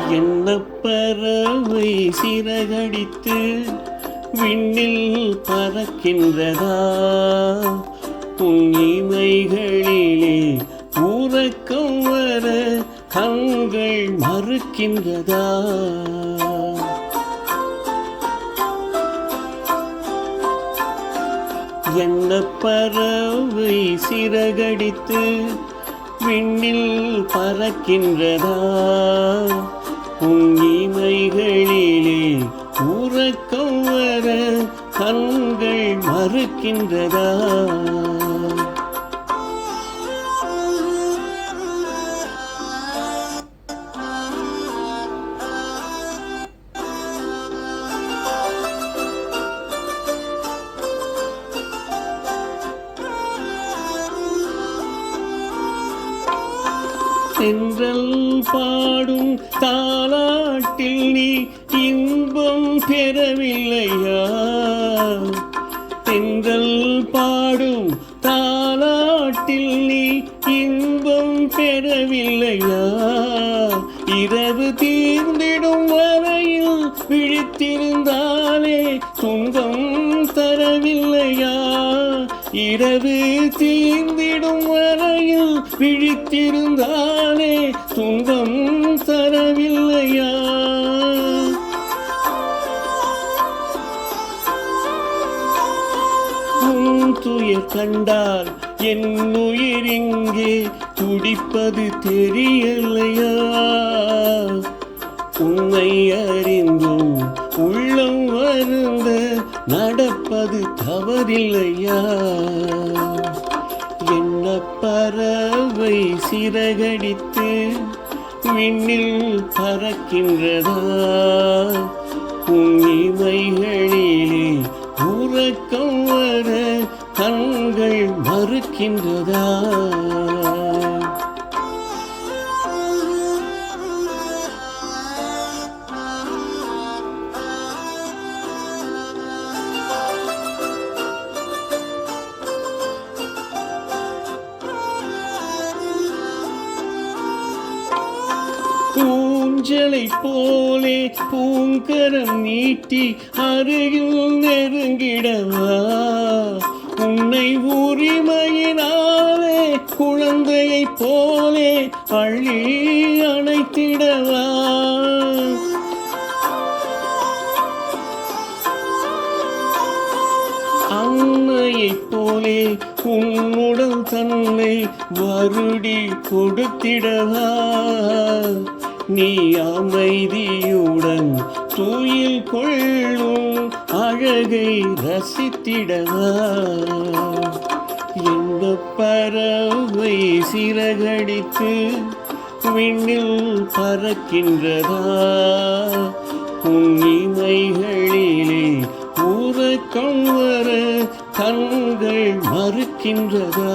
என்ன பறவை சிறகடித்து விண்ணில் பறக்கின்றதா? புன்னிமைகளிலே உறக்கம் வர கண்கள் மறுக்கின்றதா? என்ன பறவை சிறகடித்து விண்ணில் பறக்கின்றதா? உன்னிமைகளிலே உறக்கம் வர கண்கள் மறுக்கின்றதா? தென்றல் பாடும் தாலாட்டில் நீ இன்பம் பெறவில்லையா? தென்றல் பாடும் தாலாட்டில் நீ இன்பம் பெறவில்லையா? இரவு தீர்ந்திடும் வரையில் விழித்திருந்தாலே துன்பம் தரவில்லையா? இரவு தீர்ந்திடும் வரையில் விழித்திருந்தாலே துன்பம் தரவில்லையா? உன் துயர் கண்டால் என் உயிர் இங்கே துடிப்பது தெரியலையா? உன்னை அறிந்தும் உள்ளம் வருந்த நடப்பது தவறில்லையா? என்ன பறவை சிறகடித்து விண்ணில் பறக்கின்றதா? உன்னிமைகளிலே உறக்கம் வர கண்கள் மறுக்கின்றதா? பூஞ்சலை போலே பூங்கரம் நீட்டி அருகில் நெருங்கிடவா? உன்னை உரிமையினாலே குழந்தையை போலே அள்ளி அணைத்திடவா? அன்னையைப் போலே உன்னுடன் தன்னை வருடி கொடுத்திடவா? நீ அமைதியுடன் தூயில் கொள்ளும் அழகை ரசித்திடவா? எந்த பறவை சிறகடித்து விண்ணில் பறக்கின்றதா? உன்னிமைகளிலே உறக்கம் வர கண்கள் மறுக்கின்றதா?